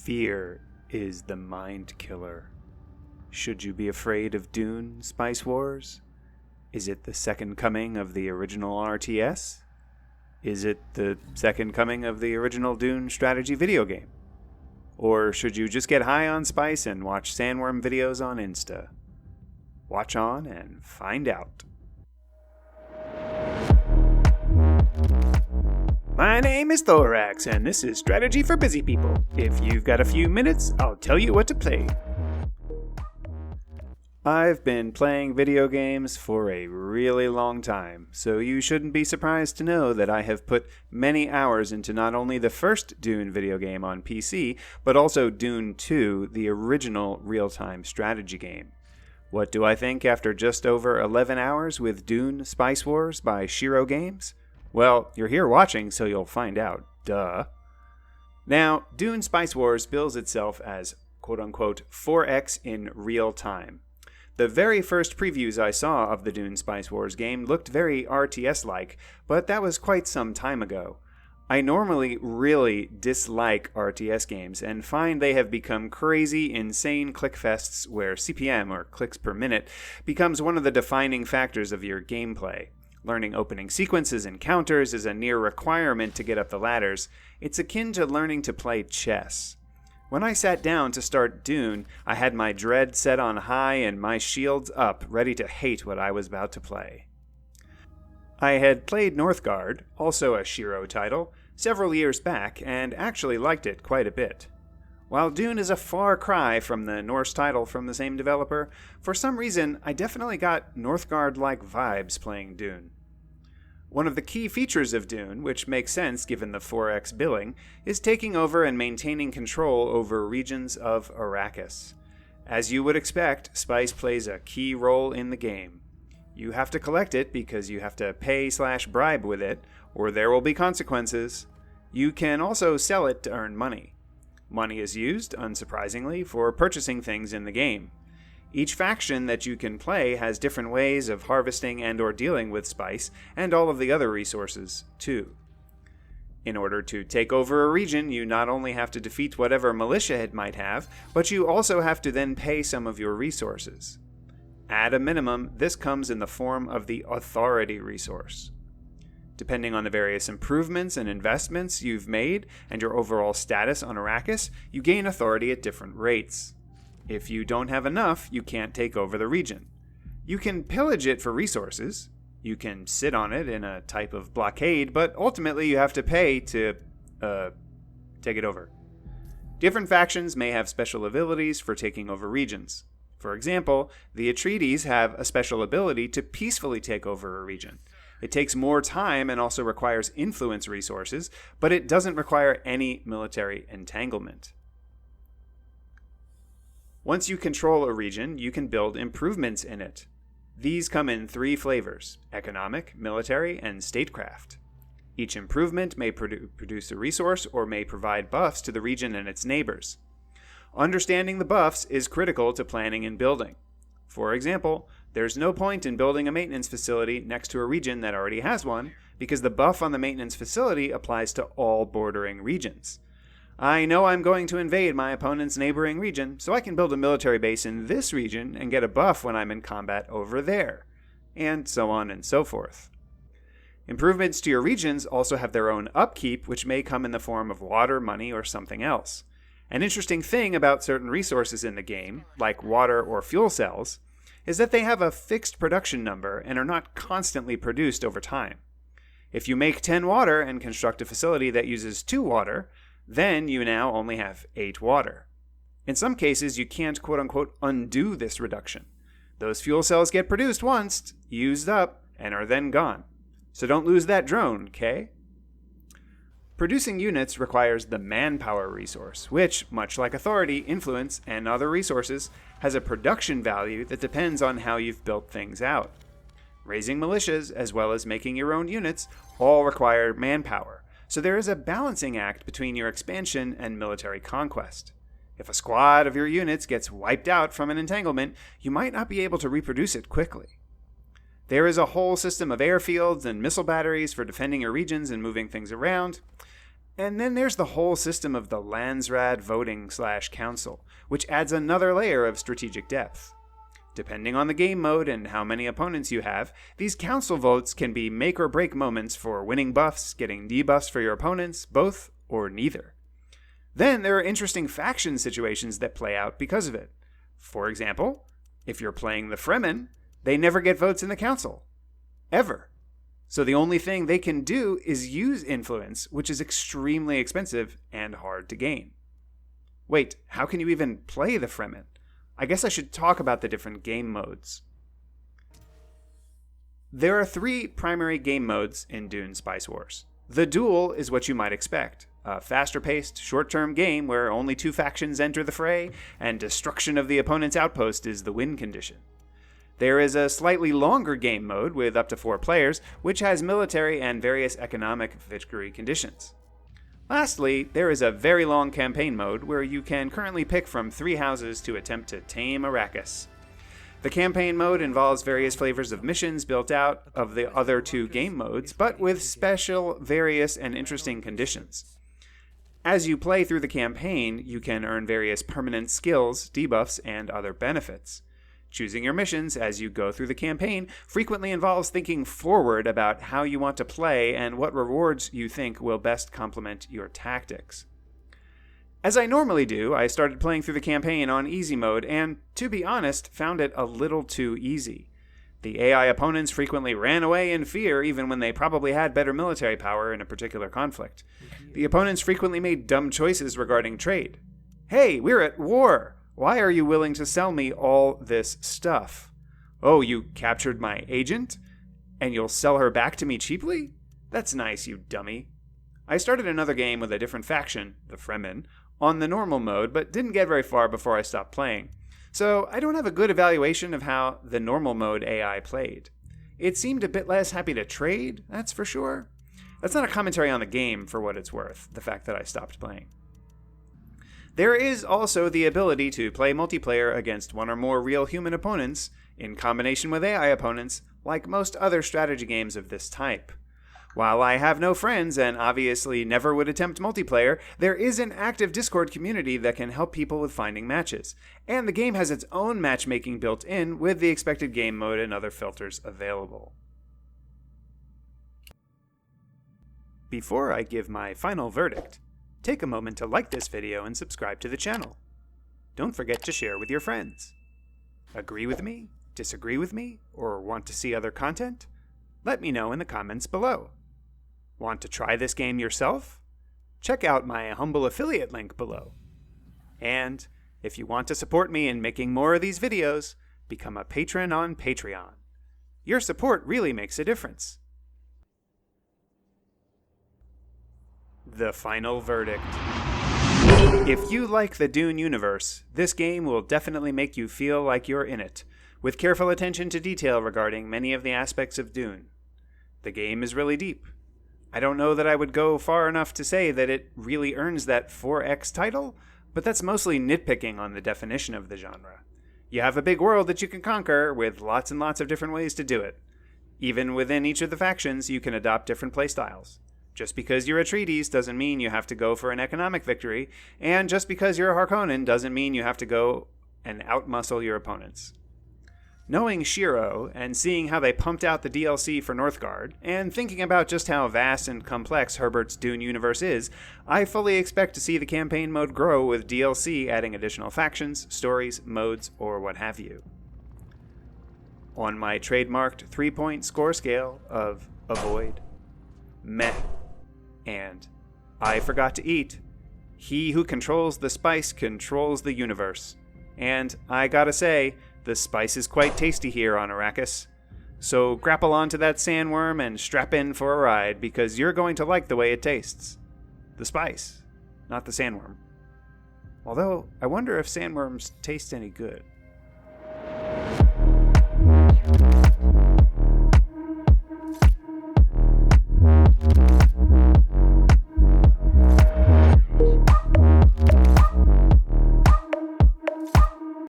Fear is the mind killer. Should you be afraid of Dune, Spice Wars? Is it the second coming of the original RTS? Is it the second coming of the original Dune strategy video game? Or should you just get high on spice and watch sandworm videos on Insta? Watch on and find out. My name is Thoraxe, and this is Strategy for Busy People. If you've got a few minutes, I'll tell you what to play. I've been playing video games for a really long time, so you shouldn't be surprised to know that I have put many hours into not only the first Dune video game on PC, but also Dune II, the original real-time strategy game. What do I think after just over 11 hours with Dune Spice Wars by Shiro Games? Well, you're here watching, so you'll find out. Duh. Now, Dune Spice Wars bills itself as quote-unquote 4X in real time. The very first previews I saw of the Dune Spice Wars game looked very RTS-like, but that was quite some time ago. I normally really dislike RTS games and find they have become crazy, insane clickfests where CPM, or clicks per minute, becomes one of the defining factors of your gameplay. Learning opening sequences and counters is a near requirement to get up the ladders. It's akin to learning to play chess. When I sat down to start Dune, I had my dread set on high and my shields up, ready to hate what I was about to play. I had played Northgard, also a Shiro title, several years back, and actually liked it quite a bit. While Dune is a far cry from the Norse title from the same developer, for some reason I definitely got Northgard-like vibes playing Dune. One of the key features of Dune, which makes sense given the 4X billing, is taking over and maintaining control over regions of Arrakis. As you would expect, spice plays a key role in the game. You have to collect it because you have to pay/bribe with it, or there will be consequences. You can also sell it to earn money. Money is used, unsurprisingly, for purchasing things in the game. Each faction that you can play has different ways of harvesting and or dealing with spice, and all of the other resources, too. In order to take over a region, you not only have to defeat whatever militia it might have, but you also have to then pay some of your resources. At a minimum, this comes in the form of the authority resource. Depending on the various improvements and investments you've made and your overall status on Arrakis, you gain authority at different rates. If you don't have enough, you can't take over the region. You can pillage it for resources. You can sit on it in a type of blockade, but ultimately you have to pay to, take it over. Different factions may have special abilities for taking over regions. For example, the Atreides have a special ability to peacefully take over a region. It takes more time and also requires influence resources, but it doesn't require any military entanglement. Once you control a region, you can build improvements in it. These come in 3 flavors: economic, military, and statecraft. Each improvement may produce a resource or may provide buffs to the region and its neighbors. Understanding the buffs is critical to planning and building. For example, there's no point in building a maintenance facility next to a region that already has one, because the buff on the maintenance facility applies to all bordering regions. I know I'm going to invade my opponent's neighboring region, so I can build a military base in this region and get a buff when I'm in combat over there, and so on and so forth. Improvements to your regions also have their own upkeep, which may come in the form of water, money, or something else. An interesting thing about certain resources in the game, like water or fuel cells, is that they have a fixed production number and are not constantly produced over time. If you make 10 water and construct a facility that uses 2 water, then you now only have 8 water. In some cases, you can't quote-unquote undo this reduction. Those fuel cells get produced once, used up, and are then gone. So don't lose that drone, okay? Producing units requires the manpower resource, which, much like authority, influence, and other resources, has a production value that depends on how you've built things out. Raising militias, as well as making your own units, all require manpower. So there is a balancing act between your expansion and military conquest. If a squad of your units gets wiped out from an entanglement, you might not be able to reproduce it quickly. There is a whole system of airfields and missile batteries for defending your regions and moving things around. And then there's the whole system of the Landsrad voting/council, which adds another layer of strategic depth. Depending on the game mode and how many opponents you have, these council votes can be make or break moments for winning buffs, getting debuffs for your opponents, both or neither. Then there are interesting faction situations that play out because of it. For example, if you're playing the Fremen, they never get votes in the council. Ever. So the only thing they can do is use influence, which is extremely expensive and hard to gain. Wait, how can you even play the Fremen? I guess I should talk about the different game modes. There are 3 primary game modes in Dune Spice Wars. The duel is what you might expect. A faster-paced, short-term game where only 2 factions enter the fray, and destruction of the opponent's outpost is the win condition. There is a slightly longer game mode with up to 4 players, which has military and various economic victory conditions. Lastly, there is a very long campaign mode where you can currently pick from 3 houses to attempt to tame Arrakis. The campaign mode involves various flavors of missions built out of the other 2 game modes, but with special, various, and interesting conditions. As you play through the campaign, you can earn various permanent skills, debuffs, and other benefits. Choosing your missions as you go through the campaign frequently involves thinking forward about how you want to play and what rewards you think will best complement your tactics. As I normally do, I started playing through the campaign on easy mode and, to be honest, found it a little too easy. The AI opponents frequently ran away in fear even when they probably had better military power in a particular conflict. The opponents frequently made dumb choices regarding trade. Hey, we're at war! Why are you willing to sell me all this stuff? Oh, you captured my agent? And you'll sell her back to me cheaply? That's nice, you dummy. I started another game with a different faction, the Fremen, on the normal mode, but didn't get very far before I stopped playing. So I don't have a good evaluation of how the normal mode AI played. It seemed a bit less happy to trade, that's for sure. That's not a commentary on the game, for what it's worth, the fact that I stopped playing. There is also the ability to play multiplayer against 1 or more real human opponents, in combination with AI opponents, like most other strategy games of this type. While I have no friends and obviously never would attempt multiplayer, there is an active Discord community that can help people with finding matches, and the game has its own matchmaking built in with the expected game mode and other filters available. Before I give my final verdict, take a moment to like this video and subscribe to the channel. Don't forget to share with your friends. Agree with me? Disagree with me? Or want to see other content? Let me know in the comments below. Want to try this game yourself? Check out my humble affiliate link below. And if you want to support me in making more of these videos, become a patron on Patreon. Your support really makes a difference. The final verdict. If you like the Dune universe, this game will definitely make you feel like you're in it, with careful attention to detail regarding many of the aspects of Dune. The game is really deep. I don't know that I would go far enough to say that it really earns that 4X title, but that's mostly nitpicking on the definition of the genre. You have a big world that you can conquer, with lots and lots of different ways to do it. Even within each of the factions, you can adopt different playstyles. Just because you're Atreides doesn't mean you have to go for an economic victory, and just because you're a Harkonnen doesn't mean you have to go and outmuscle your opponents. Knowing Shiro, and seeing how they pumped out the DLC for Northgard, and thinking about just how vast and complex Herbert's Dune universe is, I fully expect to see the campaign mode grow with DLC adding additional factions, stories, modes, or what have you. On my trademarked 3-point score scale of avoid, meh, and I forgot to eat, he who controls the spice controls the universe. And I gotta say, the spice is quite tasty here on Arrakis. So grapple onto that sandworm and strap in for a ride, because you're going to like the way it tastes. The spice, not the sandworm. Although, I wonder if sandworms taste any good.